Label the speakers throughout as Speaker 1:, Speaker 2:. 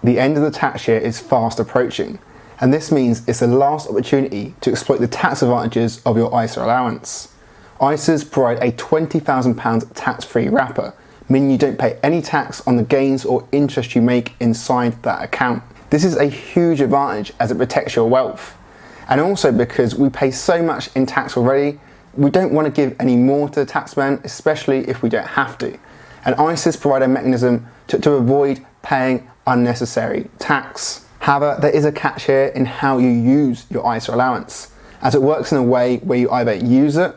Speaker 1: The end of the tax year is fast approaching, and this means it's the last opportunity to exploit the tax advantages of your ISA allowance. ISAs provide a £20,000 tax-free wrapper, meaning you don't pay any tax on the gains or interest you make inside that account. This is a huge advantage as it protects your wealth. And also because we pay so much in tax already, we don't want to give any more to the taxman, especially if we don't have to. And ISAs provide a mechanism to avoid paying unnecessary tax. However, there is a catch here in how you use your ISA allowance, as it works in a way where you either use it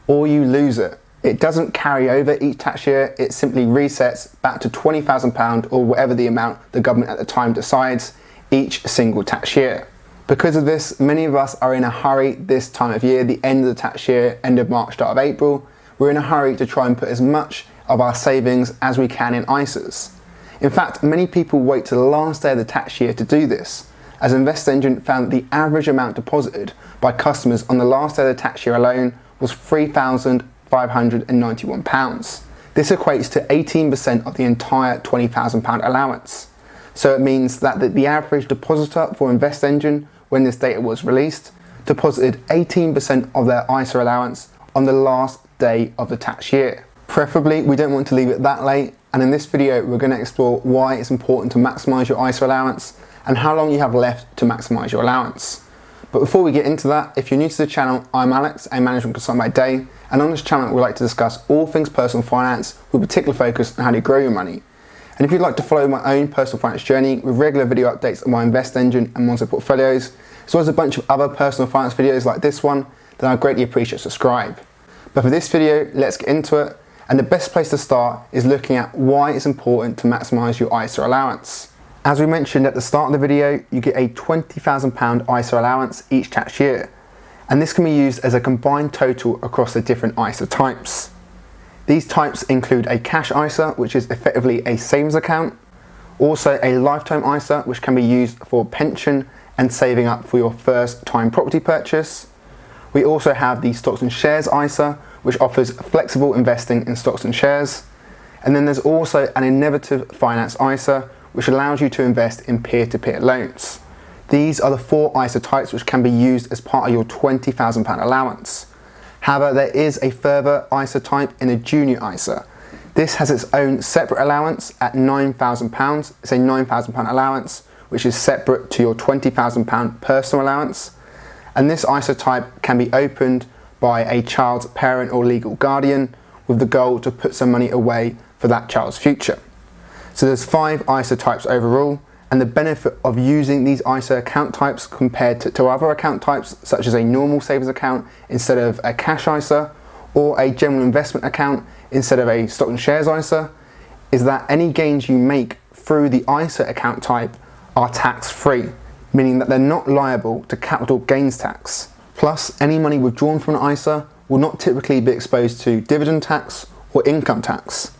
Speaker 1: or you lose it. It doesn't carry over each tax year, it simply resets back to £20,000 or whatever the amount the government at the time decides each single tax year. Because of this, many of us are in a hurry this time of year, the end of the tax year, end of March, start of April. We're in a hurry to try and put as much of our savings as we can in ISAs. In fact, many people wait to the last day of the tax year to do this, as InvestEngine found that the average amount deposited by customers on the last day of the tax year alone was £3,591. This equates to 18% of the entire £20,000 allowance. So it means that the average depositor for InvestEngine, when this data was released, deposited 18% of their ISA allowance on the last day of the tax year. Preferably, we don't want to leave it that late, and in this video we're going to explore why it's important to maximise your ISA allowance and how long you have left to maximise your allowance. But before we get into that, if you're new to the channel, I'm Alex, a management consultant by day, and on this channel we like to discuss all things personal finance with particular focus on how to grow your money. And if you'd like to follow my own personal finance journey with regular video updates on my InvestEngine and Monzo portfolios, as well as a bunch of other personal finance videos like this one, then I'd greatly appreciate subscribe. But for this video, let's get into it. And the best place to start is looking at why it's important to maximise your ISA allowance. As we mentioned at the start of the video, you get a £20,000 ISA allowance each tax year, and this can be used as a combined total across the different ISA types. These types include a cash ISA, which is effectively a savings account, also a lifetime ISA, which can be used for pension and saving up for your first time property purchase. We also have the stocks and shares ISA, which offers flexible investing in stocks and shares. And then there's also an innovative finance ISA, which allows you to invest in peer-to-peer loans. These are the 4 ISA types which can be used as part of your £20,000 allowance. However, there is a further ISA type in a junior ISA. This has its own separate allowance at £9,000. It's a £9,000 allowance, which is separate to your £20,000 personal allowance. And this ISA type can be opened by a child's parent or legal guardian with the goal to put some money away for that child's future. So there's 5 ISA types overall, and the benefit of using these ISA account types compared to other account types such as a normal savings account instead of a cash ISA or a general investment account instead of a stock and shares ISA is that any gains you make through the ISA account type are tax-free, meaning that they're not liable to capital gains tax. Plus, any money withdrawn from an ISA will not typically be exposed to dividend tax or income tax.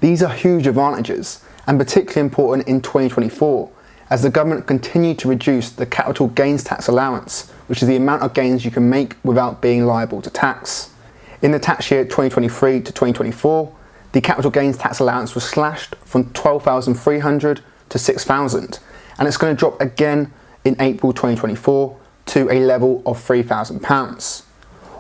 Speaker 1: These are huge advantages, and particularly important in 2024, as the government continued to reduce the capital gains tax allowance, which is the amount of gains you can make without being liable to tax. In the tax year 2023 to 2024, the capital gains tax allowance was slashed from £12,300 to £6,000, and it's going to drop again in April 2024 to a level of £3,000.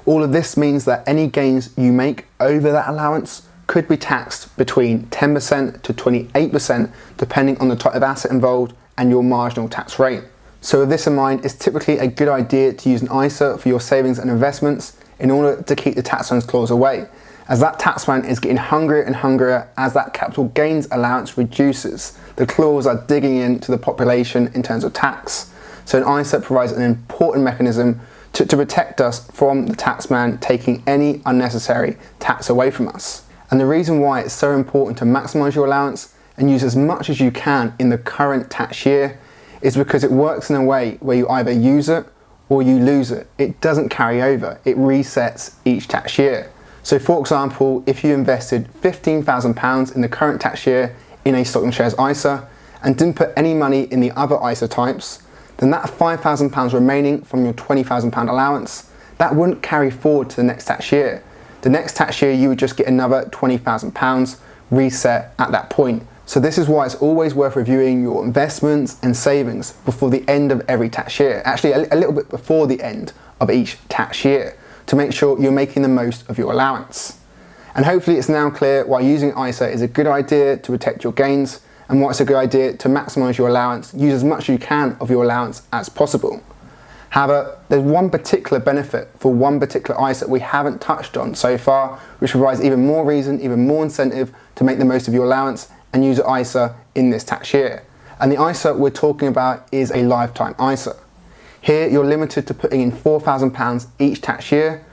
Speaker 1: All of this means that any gains you make over that allowance could be taxed between 10% to 28% depending on the type of asset involved and your marginal tax rate. So with this in mind, it's typically a good idea to use an ISA for your savings and investments in order to keep the taxman's claws away, as that taxman is getting hungrier and hungrier as that capital gains allowance reduces. The claws are digging into the population in terms of tax. So an ISA provides an important mechanism to protect us from the taxman taking any unnecessary tax away from us. And the reason why it's so important to maximise your allowance and use as much as you can in the current tax year is because it works in a way where you either use it or you lose it. It doesn't carry over, it resets each tax year. So for example, if you invested £15,000 in the current tax year in a stock and shares ISA and didn't put any money in the other ISA types, then that £5,000 remaining from your £20,000 allowance, that wouldn't carry forward to the next tax year. The next tax year you would just get another £20,000 reset at that point, So this is why it's always worth reviewing your investments and savings before the end of every tax year, actually a little bit before the end of each tax year, to make sure you're making the most of your allowance. And hopefully it's now clear why using ISA is a good idea to protect your gains, and why it's a good idea to maximise your allowance, use as much as you can of your allowance as possible. However, there's one particular benefit for one particular ISA we haven't touched on so far, which provides even more reason, even more incentive to make the most of your allowance and use an ISA in this tax year. And the ISA we're talking about is a lifetime ISA. Here you're limited to putting in £4,000 each tax year,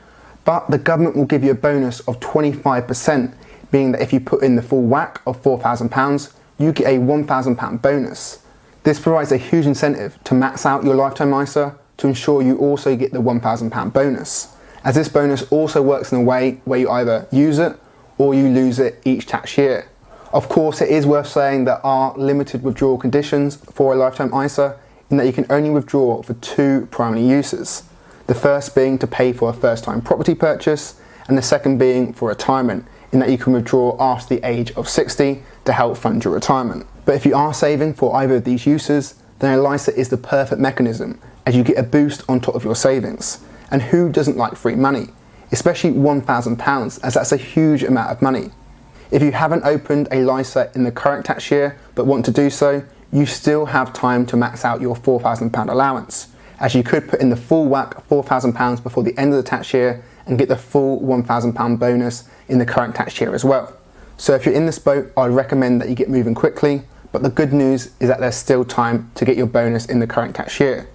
Speaker 1: but the government will give you a bonus of 25%, meaning that if you put in the full whack of £4,000, you get a £1,000 bonus. This provides a huge incentive to max out your lifetime ISA to ensure you also get the £1,000 bonus, as this bonus also works in a way where you either use it or you lose it each tax year. Of course, it is worth saying there are limited withdrawal conditions for a lifetime ISA, in that you can only withdraw for two primary uses. The first being to pay for a first-time property purchase, and the second being for retirement, in that you can withdraw after the age of 60 to help fund your retirement. But if you are saving for either of these uses, then a ISA is the perfect mechanism, as you get a boost on top of your savings. And who doesn't like free money? Especially £1,000, as that's a huge amount of money. If you haven't opened a ISA in the current tax year but want to do so, you still have time to max out your £4,000 allowance, as you could put in the full whack of £4,000 before the end of the tax year and get the full £1,000 bonus in the current tax year as well. So if you're in this boat, I'd recommend that you get moving quickly, but the good news is that there's still time to get your bonus in the current tax year.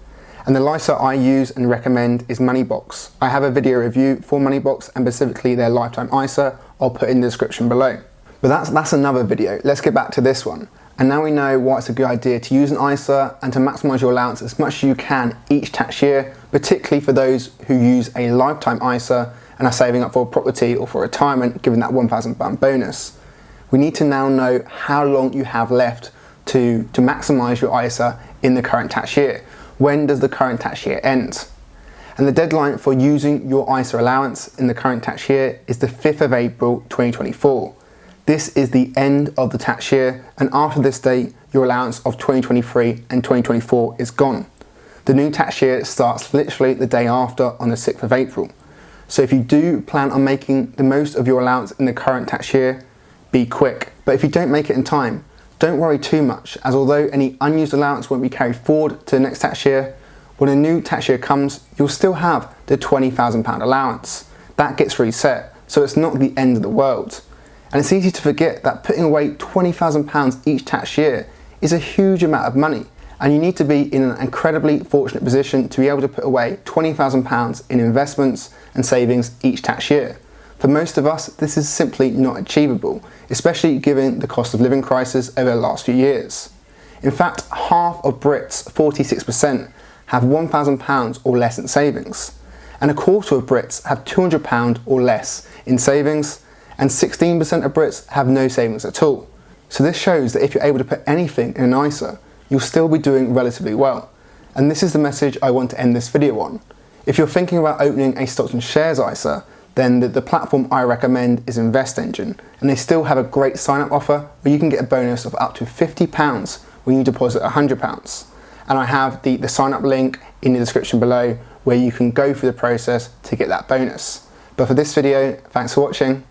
Speaker 1: And the ISA I use and recommend is Moneybox. I have a video review for Moneybox and specifically their lifetime ISA. I'll put in the description below. But that's another video. Let's get back to this one. And now we know why it's a good idea to use an ISA and to maximise your allowance as much as you can each tax year, particularly for those who use a lifetime ISA and are saving up for a property or for retirement, given that £1,000 bonus. We need to now know how long you have left to maximise your ISA in the current tax year. When does the current tax year end? And the deadline for using your ISA allowance in the current tax year is the 5th of April 2024. This is the end of the tax year, and after this date, your allowance of 2023 and 2024 is gone. The new tax year starts literally the day after, on the 6th of April. So if you do plan on making the most of your allowance in the current tax year, be quick. But if you don't make it in time, don't worry too much, as although any unused allowance won't be carried forward to the next tax year, when a new tax year comes, you'll still have the £20,000 allowance. That gets reset, so it's not the end of the world. And it's easy to forget that putting away £20,000 each tax year is a huge amount of money, and you need to be in an incredibly fortunate position to be able to put away £20,000 in investments and savings each tax year. For most of us, this is simply not achievable, especially given the cost of living crisis over the last few years. In fact, half of Brits, 46%, have £1,000 or less in savings, and a quarter of Brits have £200 or less in savings, and 16% of Brits have no savings at all. So this shows that if you're able to put anything in an ISA, you'll still be doing relatively well. And this is the message I want to end this video on. If you're thinking about opening a stocks and shares ISA, then the platform I recommend is Invest Engine, and they still have a great sign-up offer where you can get a bonus of up to £50 when you deposit £100. And I have the sign-up link in the description below where you can go through the process to get that bonus. But for this video, thanks for watching.